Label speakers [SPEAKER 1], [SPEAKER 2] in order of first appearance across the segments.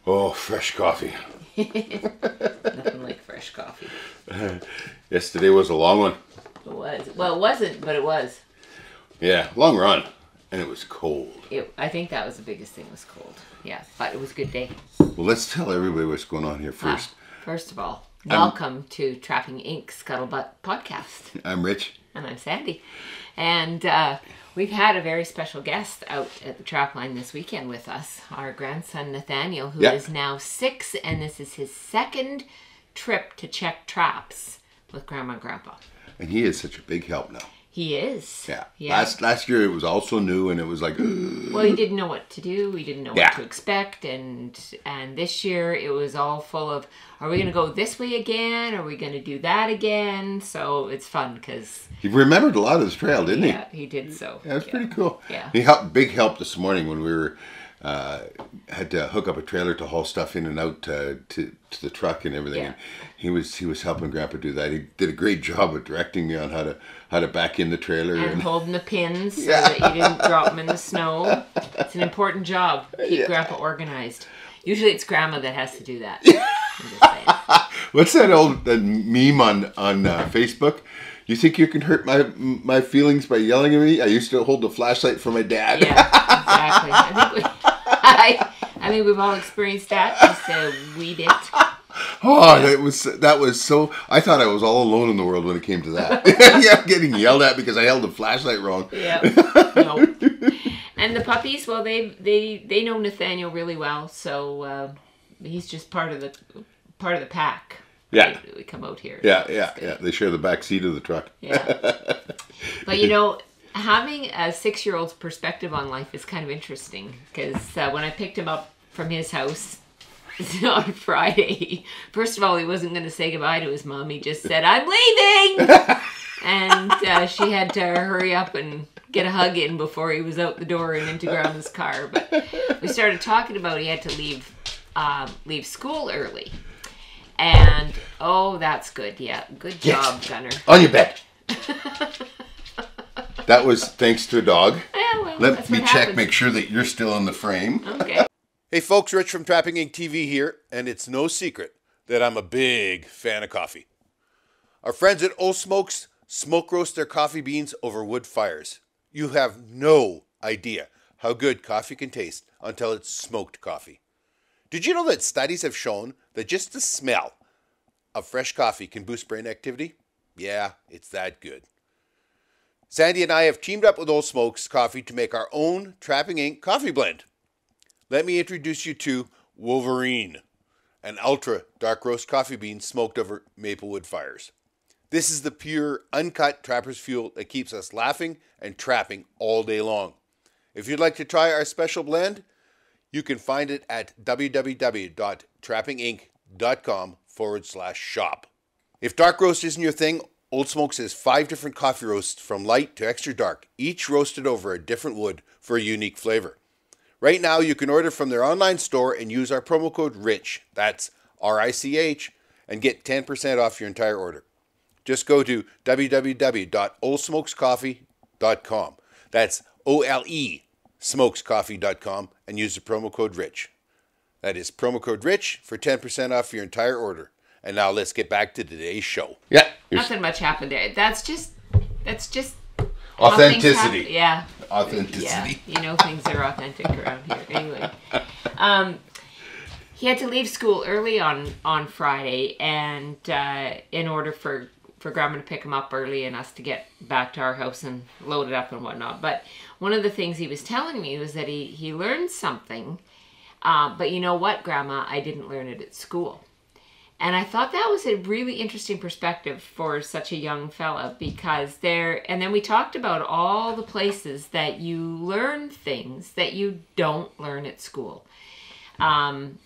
[SPEAKER 1] Oh, fresh coffee.
[SPEAKER 2] Nothing like fresh coffee.
[SPEAKER 1] Yesterday was a long one.
[SPEAKER 2] It was. Well, it wasn't, but it was.
[SPEAKER 1] Yeah, long run. And it was cold.
[SPEAKER 2] I think that was the biggest thing, was cold. Yeah, but it was a good day.
[SPEAKER 1] Well, let's tell everybody what's going on here first.
[SPEAKER 2] First of all, welcome to Trapping Inc. Scuttlebutt Podcast.
[SPEAKER 1] I'm Rich.
[SPEAKER 2] And I'm Sandy. And we've had a very special guest out at the trap line this weekend with us. Our grandson, Nathaniel, who is now 6, and this is his second trip to check traps with Grandma and Grandpa.
[SPEAKER 1] And he is such a big help now.
[SPEAKER 2] He is.
[SPEAKER 1] Yeah. Last year it was also new, and it was like...
[SPEAKER 2] Well, he didn't know what to do. We didn't know what to expect. And this year it was all full of, are we going to go this way again? Are we going to do that again? So it's fun because...
[SPEAKER 1] He remembered a lot of the trail, didn't he?
[SPEAKER 2] Yeah, he did so.
[SPEAKER 1] Yeah, it was pretty cool.
[SPEAKER 2] Yeah.
[SPEAKER 1] He helped, big help this morning when we were... had to hook up a trailer to haul stuff in and out to the truck and everything.
[SPEAKER 2] Yeah.
[SPEAKER 1] And he was helping Grandpa do that. He did a great job of directing me on how to back in the trailer
[SPEAKER 2] and holding the pins so that you didn't drop them in the snow. It's an important job. Keep Grandpa organized. Usually it's Grandma that has to do that. I'm just saying.
[SPEAKER 1] What's that old meme on Facebook? You think you can hurt my feelings by yelling at me? I used to hold the flashlight for my dad.
[SPEAKER 2] Yeah, exactly. I think we've all experienced that just a wee bit.
[SPEAKER 1] Oh, that was so... I thought I was all alone in the world when it came to that. Yeah, getting yelled at because I held the flashlight wrong.
[SPEAKER 2] Yeah. No. And the puppies, well, they know Nathaniel really well, so he's just part of the pack.
[SPEAKER 1] Yeah.
[SPEAKER 2] We come out here.
[SPEAKER 1] Yeah. They share the back seat of the truck.
[SPEAKER 2] Yeah. But having a 6-year-old's perspective on life is kind of interesting because when I picked him up from his house on Friday, first of all, he wasn't going to say goodbye to his mom. He just said, "I'm leaving!" And she had to hurry up and get a hug in before he was out the door and into Grandma's car. But we started talking about he had to leave school early. And, oh, that's good. Yeah, good job, Gunner.
[SPEAKER 1] On your bed. That was thanks to a dog.
[SPEAKER 2] Yeah, well,
[SPEAKER 1] Let me check, make sure that you're still in the frame.
[SPEAKER 2] Okay.
[SPEAKER 1] Hey folks, Rich from Trapping Inc. TV here, and it's no secret that I'm a big fan of coffee. Our friends at Old Smokes smoke roast their coffee beans over wood fires. You have no idea how good coffee can taste until it's smoked coffee. Did you know that studies have shown that just the smell of fresh coffee can boost brain activity? Yeah, it's that good. Sandy and I have teamed up with Old Smokes Coffee to make our own Trapping Inc. coffee blend. Let me introduce you to Wolverine, an ultra dark roast coffee bean smoked over maple wood fires. This is the pure, uncut trapper's fuel that keeps us laughing and trapping all day long. If you'd like to try our special blend, you can find it at www.trappinginc.com/shop. If dark roast isn't your thing, Old Smokes has 5 different coffee roasts from light to extra dark, each roasted over a different wood for a unique flavor. Right now, you can order from their online store and use our promo code RICH, that's RICH, and get 10% off your entire order. Just go to www.oldsmokescoffee.com. That's OLE smokescoffee.com and use the promo code RICH. That is promo code RICH for 10% off your entire order. And now let's get back to today's show. Yeah.
[SPEAKER 2] Nothing much happened there. That's just
[SPEAKER 1] authenticity.
[SPEAKER 2] Yeah.
[SPEAKER 1] Authenticity.
[SPEAKER 2] Yeah. Things are authentic around here. Anyway. He had to leave school early on Friday, and in order for Grandma to pick him up early and us to get back to our house and load it up and whatnot. But one of the things he was telling me was that he learned something. But you know what, Grandma? I didn't learn it at school. And I thought that was a really interesting perspective for such a young fella because and then we talked about all the places that you learn things that you don't learn at school. And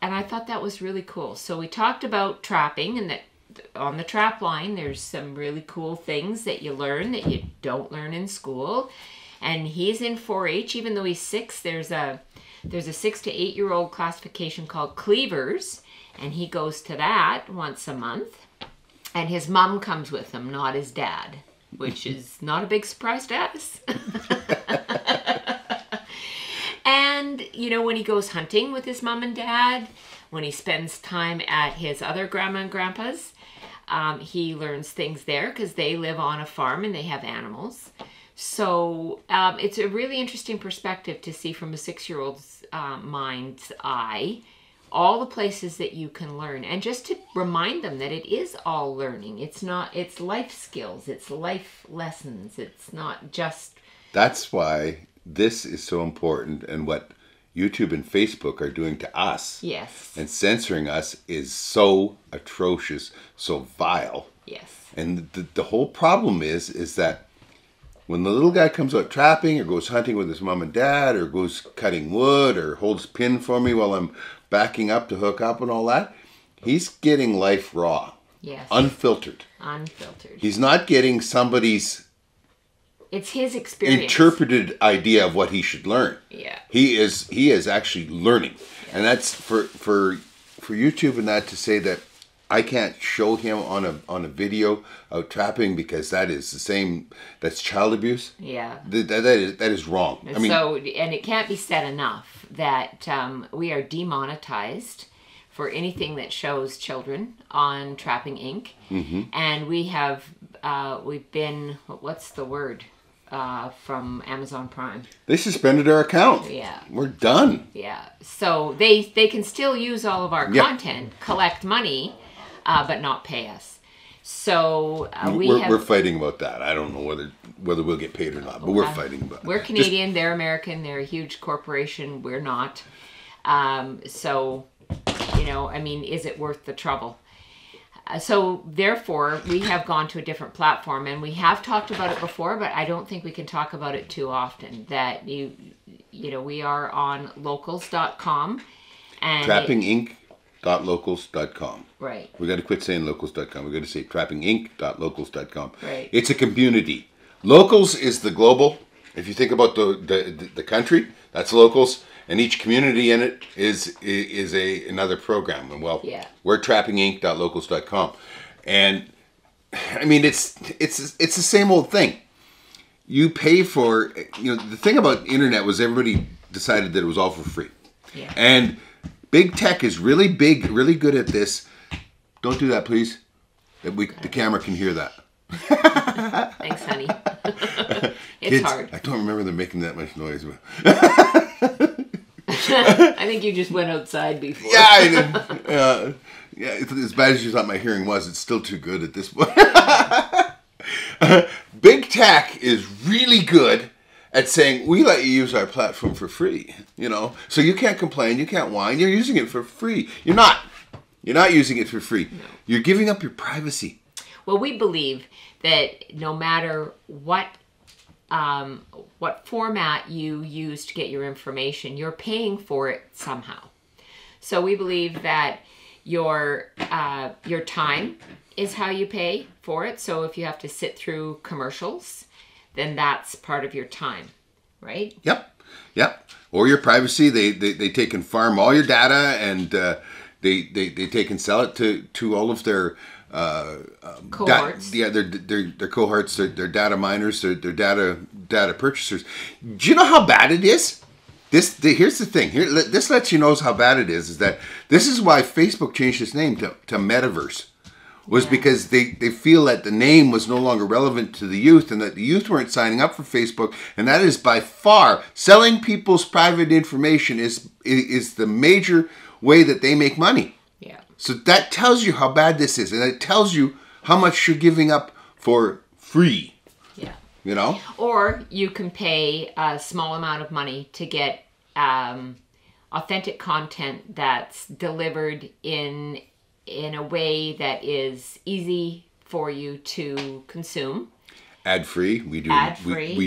[SPEAKER 2] I thought that was really cool. So we talked about trapping and that on the trap line, there's some really cool things that you learn that you don't learn in school. And he's in 4-H, even though he's 6, there's a 6 to 8-year-old classification called Cleavers. And he goes to that once a month. And his mom comes with him, not his dad, which is not a big surprise to us. And And, you know, when he goes hunting with his mom and dad, when he spends time at his other grandma and grandpa's, he learns things there because they live on a farm and they have animals. So it's a really interesting perspective to see from a 6-year-old's mind's eye all the places that you can learn, and just to remind them that it is all learning. It's life skills, it's life lessons. It's not just...
[SPEAKER 3] That's why this is so important, and what YouTube and Facebook are doing to us,
[SPEAKER 2] yes,
[SPEAKER 3] and censoring us is so atrocious, so vile.
[SPEAKER 2] Yes.
[SPEAKER 3] And the whole problem is that when the little guy comes out trapping or goes hunting with his mom and dad or goes cutting wood or holds pin for me while I'm backing up to hook up and all that, he's getting life raw.
[SPEAKER 2] Yes.
[SPEAKER 3] Unfiltered.
[SPEAKER 2] Unfiltered.
[SPEAKER 3] He's not getting somebody's...
[SPEAKER 2] It's his experience.
[SPEAKER 3] Interpreted idea of what he should learn.
[SPEAKER 2] Yeah.
[SPEAKER 3] He is actually learning. Yeah. And that's for YouTube and that to say that I can't show him on a video of trapping because that is the same, that's child abuse.
[SPEAKER 2] Yeah.
[SPEAKER 3] That is wrong.
[SPEAKER 2] And and it can't be said enough that we are demonetized for anything that shows children on Trapping Inc.
[SPEAKER 3] Mm-hmm.
[SPEAKER 2] And we've been, what's the word, from Amazon Prime.
[SPEAKER 3] They suspended our account.
[SPEAKER 2] Yeah.
[SPEAKER 3] We're done.
[SPEAKER 2] Yeah. So they can still use all of our content, collect money, but not pay us. So
[SPEAKER 3] we're fighting about that. I don't know whether we'll get paid or not, but we're fighting about it.
[SPEAKER 2] We're Canadian, they're American, they're a huge corporation, we're not. So, you know, I mean, is it worth the trouble? So therefore, we have gone to a different platform, and we have talked about it before, but I don't think we can talk about it too often. That you know, we are on locals.com and
[SPEAKER 3] trappinginc.locals.com.
[SPEAKER 2] Right.
[SPEAKER 3] We got to quit saying locals.com. We got to say trappinginc.locals.com.
[SPEAKER 2] Right.
[SPEAKER 3] It's a community. Locals is the global. If you think about the country, that's locals, and each community in it is another program. And we're trappinginc.locals.com, and I mean it's the same old thing. You pay for, you know, the thing about internet was everybody decided that it was all for free, and big tech is really good at this. Don't do that, please. The camera can hear that.
[SPEAKER 2] Thanks, honey. It's
[SPEAKER 3] Kids,
[SPEAKER 2] hard.
[SPEAKER 3] I don't remember them making that much noise.
[SPEAKER 2] I think you just went outside before.
[SPEAKER 3] Yeah, I did. As bad as you thought my hearing was, it's still too good at this point. Big tech is really good at saying, we let you use our platform for free, you know? So you can't complain, you can't whine, you're using it for free. You're not using it for free. No. You're giving up your privacy.
[SPEAKER 2] Well, we believe that no matter what format you use to get your information, you're paying for it somehow. So we believe that your time is how you pay for it. So if you have to sit through commercials, then that's part of your time, right?
[SPEAKER 3] Yep. Or your privacy. They take and farm all your data, and they take and sell it to all of their
[SPEAKER 2] cohorts.
[SPEAKER 3] Their cohorts, their data miners, their data purchasers. Do you know how bad it is? Here's the thing. This lets you know how bad it is that this is why Facebook changed its name to Metaverse. Was because they feel that the name was no longer relevant to the youth, and that the youth weren't signing up for Facebook, and that is by far selling people's private information is the major way that they make money.
[SPEAKER 2] Yeah.
[SPEAKER 3] So that tells you how bad this is, and it tells you how much you're giving up for free.
[SPEAKER 2] Yeah.
[SPEAKER 3] You know?
[SPEAKER 2] Or you can pay a small amount of money to get authentic content that's delivered in a way that is easy for you to consume.
[SPEAKER 3] Ad-free. We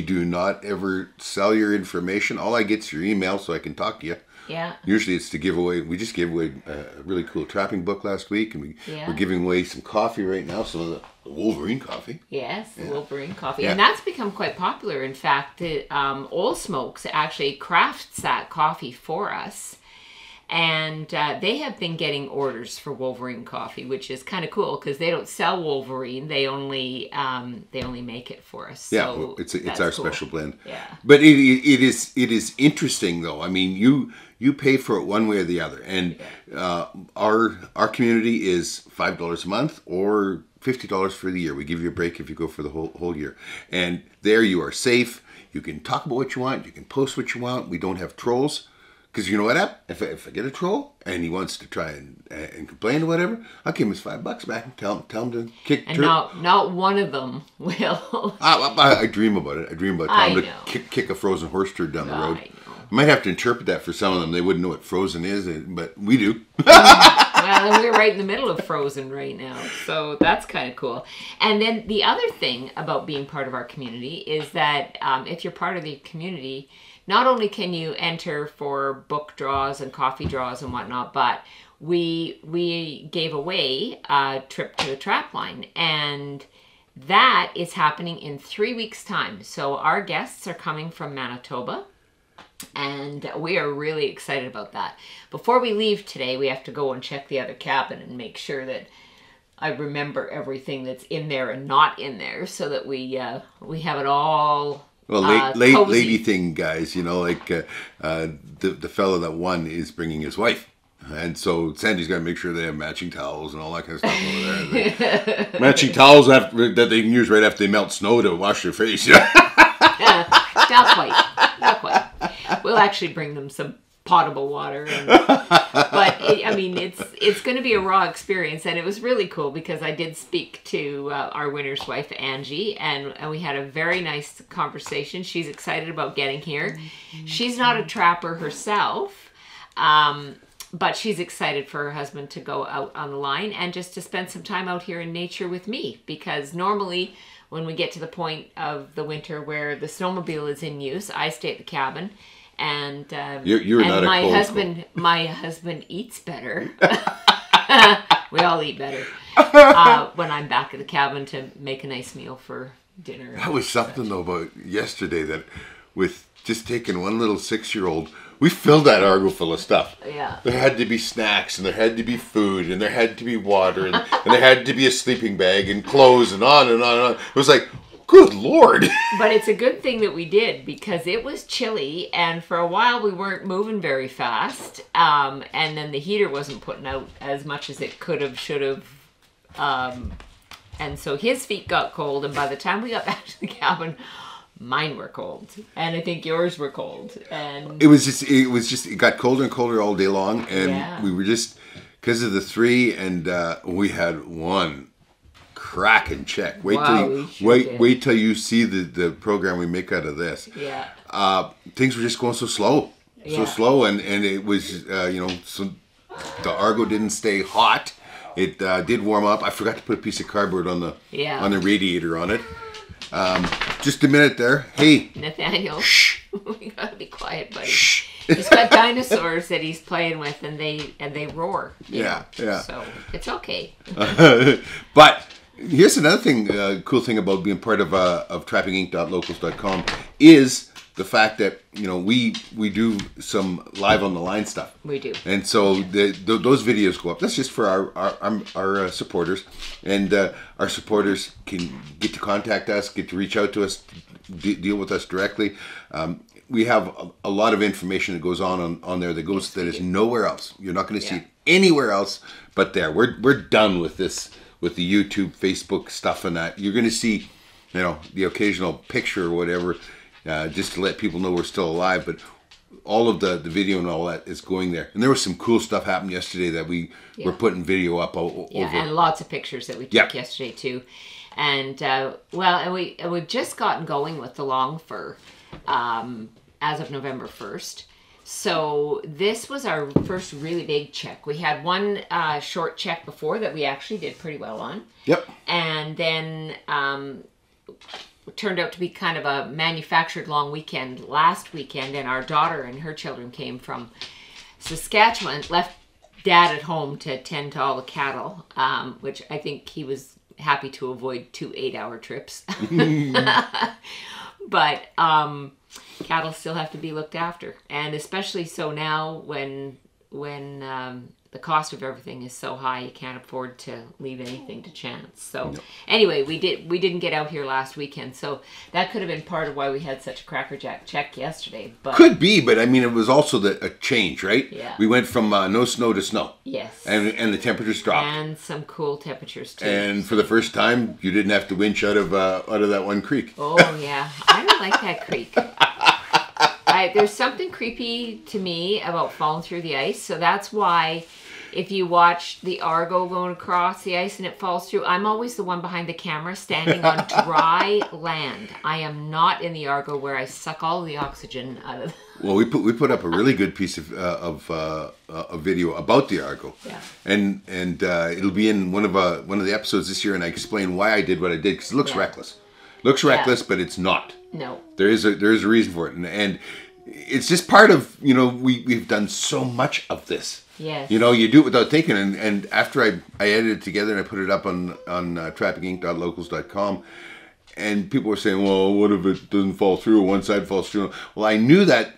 [SPEAKER 3] do not ever sell your information. All I get is your email so I can talk to you.
[SPEAKER 2] Yeah.
[SPEAKER 3] Usually it's to give away. We just gave away a really cool trapping book last week, and we're giving away some coffee right now, some of the Wolverine coffee.
[SPEAKER 2] Yes, the Wolverine coffee. And that's become quite popular. In fact, Old Smokes actually crafts that coffee for us. And they have been getting orders for Wolverine coffee, which is kind of cool because they don't sell Wolverine; they only make it for us.
[SPEAKER 3] Yeah,
[SPEAKER 2] So
[SPEAKER 3] it's our
[SPEAKER 2] cool.
[SPEAKER 3] special blend.
[SPEAKER 2] Yeah,
[SPEAKER 3] but it is interesting though. I mean, you pay for it one way or the other, and our community is $5 a month or $50 for the year. We give you a break if you go for the whole year, and there you are safe. You can talk about what you want. You can post what you want. We don't have trolls. Because you know what? If I get a troll and he wants to try and complain or whatever, I'll give him his $5 back and tell him to kick.
[SPEAKER 2] And not one of them will.
[SPEAKER 3] I dream about it. I dream about telling him to kick a frozen horse turd down the road. I might have to interpret that for some of them. They wouldn't know what frozen is, but we do.
[SPEAKER 2] Well, we're right in the middle of Frozen right now, so that's kind of cool. And then the other thing about being part of our community is that if you're part of the community, not only can you enter for book draws and coffee draws and whatnot, but we gave away a trip to the Trapline, and that is happening in 3 weeks' time. So our guests are coming from Manitoba, and we are really excited about that. Before we leave today, we have to go and check the other cabin and make sure that I remember everything that's in there and not in there, so that we have it all.
[SPEAKER 3] Well, lady thing, guys. You know, like the fellow that won is bringing his wife, and so Sandy's got to make sure they have matching towels and all that kind of stuff over there. Matching towels that they can use right after they melt snow to wash their face.
[SPEAKER 2] Not quite. We'll actually bring them some potable water, but it's going to be a raw experience, and it was really cool because I did speak to our winner's wife, Angie, and we had a very nice conversation. She's excited about getting here. She's not a trapper herself, but she's excited for her husband to go out on the line and just to spend some time out here in nature with me, because normally when we get to the point of the winter where the snowmobile is in use, I stay at the cabin. And
[SPEAKER 3] you're not
[SPEAKER 2] my husband eats better. We all eat better when I'm back at the cabin to make a nice meal for dinner.
[SPEAKER 3] That was something though about yesterday, that with just taking one little 6-year-old, we filled that Argo full of stuff.
[SPEAKER 2] Yeah.
[SPEAKER 3] There had to be snacks, and there had to be food, and there had to be water, and there had to be a sleeping bag and clothes, and on and on and on. It was like, good Lord.
[SPEAKER 2] But it's a good thing that we did, because it was chilly, and for a while we weren't moving very fast, and then the heater wasn't putting out as much as it could have, should have, and so his feet got cold, and by the time we got back to the cabin, mine were cold, and I think yours were cold, and
[SPEAKER 3] it got colder and colder all day long, and we were just, because of the 3, and we had one cracking check. Wait till you see the program we make out of this.
[SPEAKER 2] Yeah.
[SPEAKER 3] Things were just going so slow, and it was so the Argo didn't stay hot. It did warm up. I forgot to put a piece of cardboard on the radiator on it. Just a minute there. Hey,
[SPEAKER 2] Nathaniel.
[SPEAKER 3] Shh.
[SPEAKER 2] We gotta be quiet, buddy.
[SPEAKER 3] Shh.
[SPEAKER 2] He's got dinosaurs that he's playing with, and they roar.
[SPEAKER 3] Yeah.
[SPEAKER 2] So it's okay.
[SPEAKER 3] But here's another thing, cool thing about being part of trappinginc.locals.com is the fact that we do some live on the line stuff.
[SPEAKER 2] We do,
[SPEAKER 3] and so those videos go up. That's just for our supporters, and our supporters can get to contact us, get to reach out to us, deal with us directly. We have a lot of information that goes on there that is nowhere else. You're not going to see it anywhere else but there. We're done with this, with the YouTube, Facebook stuff and that. You're going to see, the occasional picture or whatever, just to let people know we're still alive. But all of the video and all that is going there. And there was some cool stuff happened yesterday that we were putting video up over.
[SPEAKER 2] And lots of pictures that we took yesterday too. And we've just gotten going with the long fur as of November 1st. So this was our first really big check. We had one short check before that we actually did pretty well on.
[SPEAKER 3] Yep.
[SPEAKER 2] And then it turned out to be kind of a manufactured long weekend last weekend, and our daughter and her children came from Saskatchewan, left Dad at home to tend to all the cattle, which I think he was happy to avoid 2 8-hour trips. But cattle still have to be looked after, and especially so now when the cost of everything is so high, you can't afford to leave anything to chance. So anyway, we didn't get out here last weekend, so that could have been part of why we had such a crackerjack check yesterday. But
[SPEAKER 3] could be, but I mean, it was also a change, right?
[SPEAKER 2] Yeah.
[SPEAKER 3] We went from no snow to snow.
[SPEAKER 2] Yes.
[SPEAKER 3] And the temperatures dropped.
[SPEAKER 2] And some cool temperatures too.
[SPEAKER 3] And for the first time, you didn't have to winch out of that one creek.
[SPEAKER 2] Oh yeah, I don't like that creek. There's something creepy to me about falling through the ice, so that's why if you watch the Argo going across the ice and it falls through, I'm always the one behind the camera standing on dry land. I am not in the Argo where I suck all the oxygen out of.
[SPEAKER 3] Well, we put up a really good piece of video about the Argo, and it'll be in one of the episodes this year, and I explain why I did what I did because it looks reckless. Looks reckless, but it's not.
[SPEAKER 2] No.
[SPEAKER 3] There is a reason for it, and it's just part of, we've done so much of this.
[SPEAKER 2] Yes.
[SPEAKER 3] You do it without thinking, and after I edited it together and I put it up on trappinginc.locals.com, and people were saying, well, what if it doesn't fall through, one side falls through? Well, I knew that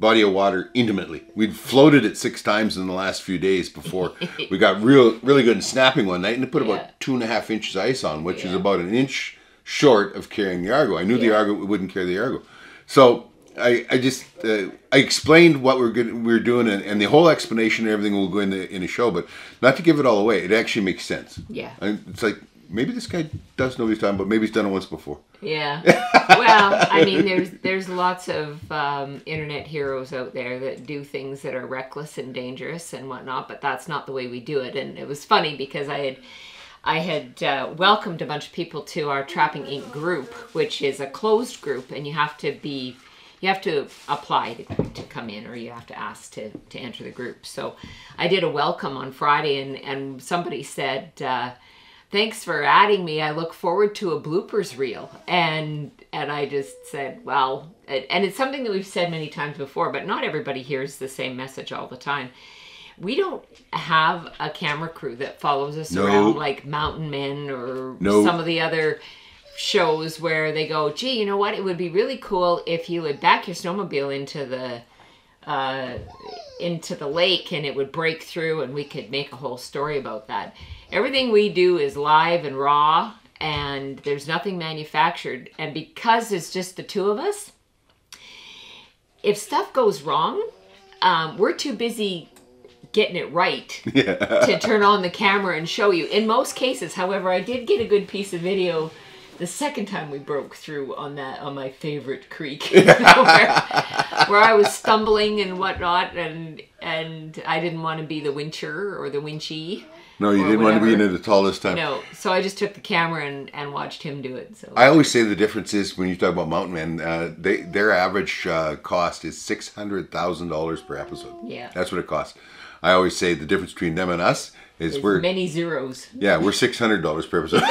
[SPEAKER 3] body of water intimately. We'd floated it 6 times in the last few days before we got really good and snapping one night, and it put about 2.5 inches ice on, which is about an inch short of carrying the Argo. I knew the Argo wouldn't carry the Argo. So I explained what we're doing, and the whole explanation and everything will go in a show, but not to give it all away. It actually makes sense.
[SPEAKER 2] Yeah.
[SPEAKER 3] It's like, maybe this guy does know what he's talking about. Maybe he's done it once before.
[SPEAKER 2] Yeah. Well, I mean, there's lots of internet heroes out there that do things that are reckless and dangerous and whatnot, but that's not the way we do it. And it was funny because I had welcomed a bunch of people to our Trapping Inc. group, which is a closed group, and you have to apply to come in, or you have to ask to enter the group. So I did a welcome on Friday, and somebody said, thanks for adding me. I look forward to a bloopers reel. And I just said, well, and it's something that we've said many times before, but not everybody hears the same message all the time. We don't have a camera crew that follows us around like Mountain Men or some of the other shows where they go, gee, you know what? It would be really cool if you would back your snowmobile into the lake and it would break through and we could make a whole story about that. Everything we do is live and raw, and there's nothing manufactured. And because it's just the two of us, if stuff goes wrong, we're too busy getting it right to turn on the camera and show you. In most cases, however, I did get a good piece of video the second time we broke through on my favorite creek, where I was stumbling and whatnot, and I didn't want to be the wincher or the winchy.
[SPEAKER 3] No, you didn't want to be in it at all this time.
[SPEAKER 2] No, so I just took the camera and watched him do it. So
[SPEAKER 3] I always say the difference is when you talk about Mountain Men, their average cost is $600,000 per episode.
[SPEAKER 2] Yeah,
[SPEAKER 3] that's what it costs. I always say the difference between them and us is we're
[SPEAKER 2] many zeros.
[SPEAKER 3] Yeah, we're $600 per episode.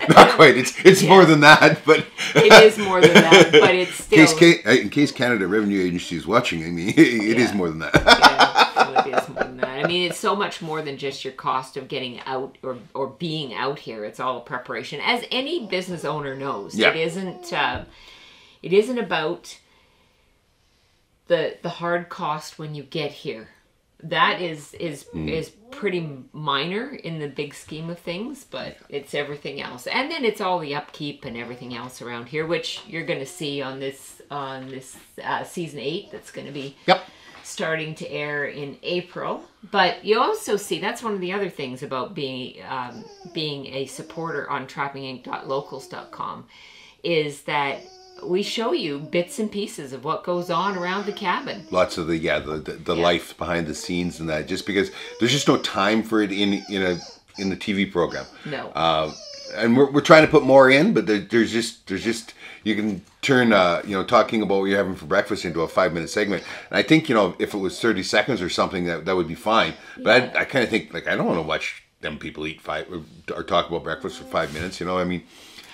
[SPEAKER 3] Not quite. It's more than that, but
[SPEAKER 2] it is more than that. But it's still
[SPEAKER 3] in case Canada Revenue Agency is watching. I mean, it is more than that.
[SPEAKER 2] Yeah, it is more than that. I mean, it's so much more than just your cost of getting out or being out here. It's all a preparation, as any business owner knows. Yeah. It isn't about the hard cost when you get here. That is pretty minor in the big scheme of things, but it's everything else. And then it's all the upkeep and everything else around here, which you're going to see on this season 8 that's going to be starting to air in April. But you also see, that's one of the other things about being a supporter on trappinginc.locals.com, is that we show you bits and pieces of what goes on around the cabin.
[SPEAKER 3] Lots of the life behind the scenes and that, just because there's just no time for it in the TV program.
[SPEAKER 2] No.
[SPEAKER 3] And we're trying to put more in, but there's just you can turn talking about what you're having for breakfast into a 5-minute segment. And I think if it was 30 seconds or something, that would be fine. But I kind of think, like, I don't want to watch them people eat or talk about breakfast for 5 minutes. I mean.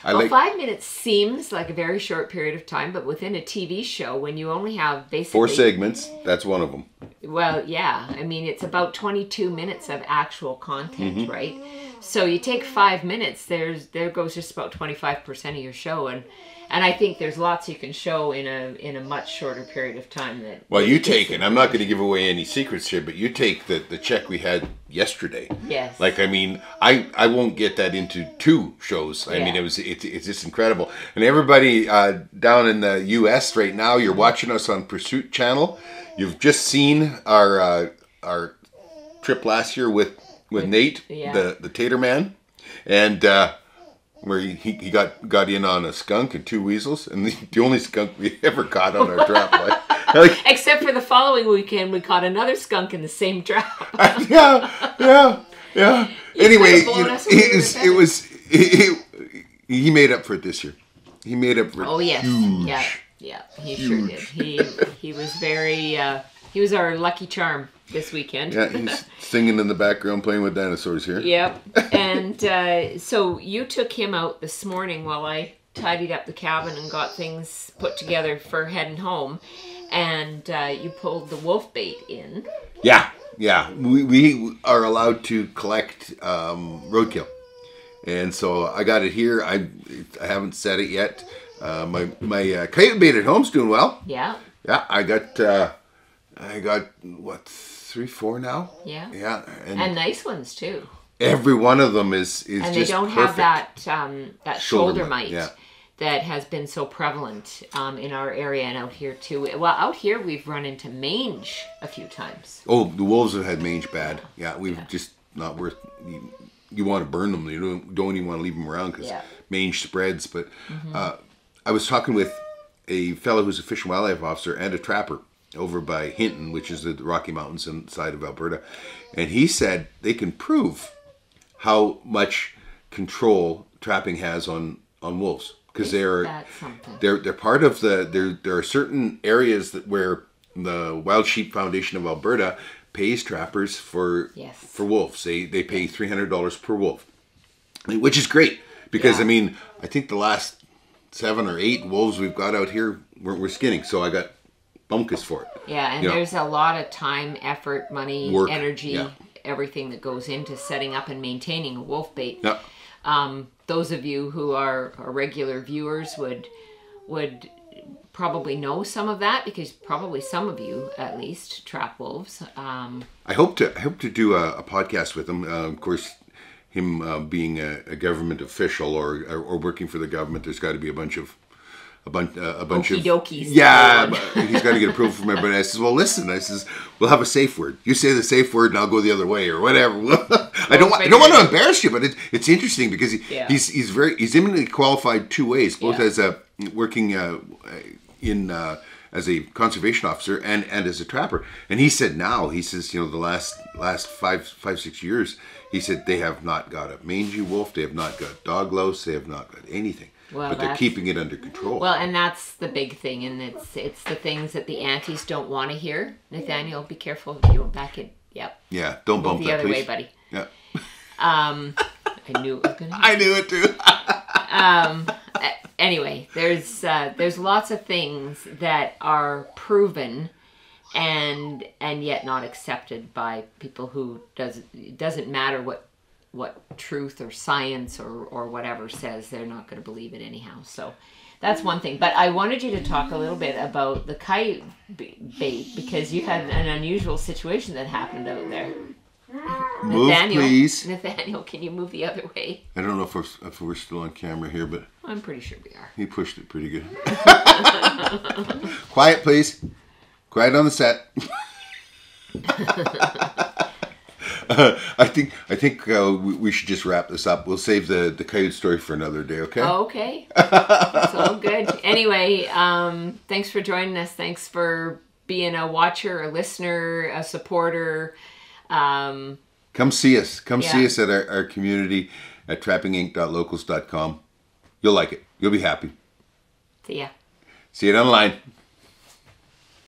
[SPEAKER 2] 5 minutes seems like a very short period of time, but within a TV show, when you only have basically
[SPEAKER 3] 4 segments, that's one of them.
[SPEAKER 2] Well, yeah. I mean, it's about 22 minutes of actual content, right? So you take 5 minutes, there goes just about 25% of your show, And I think there's lots you can show in a much shorter period of time. That
[SPEAKER 3] well, you take it. I'm not going to give away any secrets here, but you take the check we had yesterday.
[SPEAKER 2] Yes.
[SPEAKER 3] Like, I mean, I won't get that into 2 shows. I mean, it's just incredible. And everybody down in the U.S. right now, you're watching us on Pursuit Channel. You've just seen our trip last year with Nate, the Tater Man, and. Where he got in on a skunk and 2 weasels, and the only skunk we ever caught on our trap. Like,
[SPEAKER 2] except for the following weekend, we caught another skunk in the same trap.
[SPEAKER 3] yeah. Anyway, he made up for it this year. He made up for it.
[SPEAKER 2] Oh yes, yeah, he sure did. He was very. He was our lucky charm this weekend.
[SPEAKER 3] Yeah, he's singing in the background, playing with dinosaurs here.
[SPEAKER 2] Yep. And so you took him out this morning while I tidied up the cabin and got things put together for heading home. And you pulled the wolf bait in.
[SPEAKER 3] Yeah. We are allowed to collect roadkill. And so I got it here. I haven't set it yet. My coyote bait at home's doing well.
[SPEAKER 2] Yeah.
[SPEAKER 3] Yeah, I got what, 3, 4 now?
[SPEAKER 2] Yeah.
[SPEAKER 3] Yeah.
[SPEAKER 2] And nice ones too.
[SPEAKER 3] Every one of them is
[SPEAKER 2] and
[SPEAKER 3] just
[SPEAKER 2] they don't
[SPEAKER 3] perfect.
[SPEAKER 2] have that shoulder mite
[SPEAKER 3] yeah.
[SPEAKER 2] that has been so prevalent in our area and out here too. Well, out here we've run into mange a few times.
[SPEAKER 3] Oh, the wolves have had mange bad. Yeah, we've just not worth. You want to burn them. You don't even want to leave them around because mange spreads. But I was talking with a fellow who's a Fish and Wildlife officer and a trapper over by Hinton, which is the Rocky Mountains inside of Alberta, and he said they can prove how much control trapping has on wolves because they're part of there are certain areas where the Wild Sheep Foundation of Alberta pays trappers for wolves. They pay $300 per wolf, which is great because I mean I think the last 7 or 8 wolves we've got out here we're skinning, so I got bunkus for it.
[SPEAKER 2] Yeah, and there's a lot of time, effort, money, work, energy, everything that goes into setting up and maintaining a wolf bait.
[SPEAKER 3] Yeah.
[SPEAKER 2] Those of you who are regular viewers would probably know some of that because probably some of you at least trap wolves.
[SPEAKER 3] I hope to do a podcast with him. Of course, him being a government official or working for the government, there's got to be a bunch of
[SPEAKER 2] okie-dokies.
[SPEAKER 3] Yeah, he's got to get approval from everybody. I says, well, listen. I says, we'll have a safe word. You say the safe word, and I'll go the other way, or whatever. I don't want to embarrass you, but it's interesting because he's eminently qualified 2 ways, both as a working as a conservation officer and as a trapper. And he said the last 5-6 years, he said they have not got a mangy wolf, they have not got dog louse, they have not got anything. Well, but they're keeping it under control.
[SPEAKER 2] Well, and that's the big thing, and it's the things that the aunties don't want to hear. Nathaniel, be careful if you went back in. Yep.
[SPEAKER 3] Yeah, don't bump
[SPEAKER 2] the other
[SPEAKER 3] please.
[SPEAKER 2] way, buddy.
[SPEAKER 3] Yeah.
[SPEAKER 2] I knew it was going to.
[SPEAKER 3] I knew it too.
[SPEAKER 2] Anyway, there's lots of things that are proven, and yet not accepted by people who it doesn't matter what truth or science or whatever says, they're not going to believe it anyhow. So that's one thing. But I wanted you to talk a little bit about the coyote bait because you had an unusual situation that happened out there.
[SPEAKER 3] Move, please.
[SPEAKER 2] Nathaniel, can you move the other way?
[SPEAKER 3] I don't know if we're still on camera here, but
[SPEAKER 2] I'm pretty sure we are.
[SPEAKER 3] He pushed it pretty good. Quiet, please. Quiet on the set. I think we should just wrap this up. We'll save the coyote story for another day, okay?
[SPEAKER 2] Okay. It's all good. Anyway, thanks for joining us. Thanks for being a watcher, a listener, a supporter.
[SPEAKER 3] Come see us. Come see us at our community at trappinginc.locals.com. You'll like it. You'll be happy.
[SPEAKER 2] See ya.
[SPEAKER 3] See you online.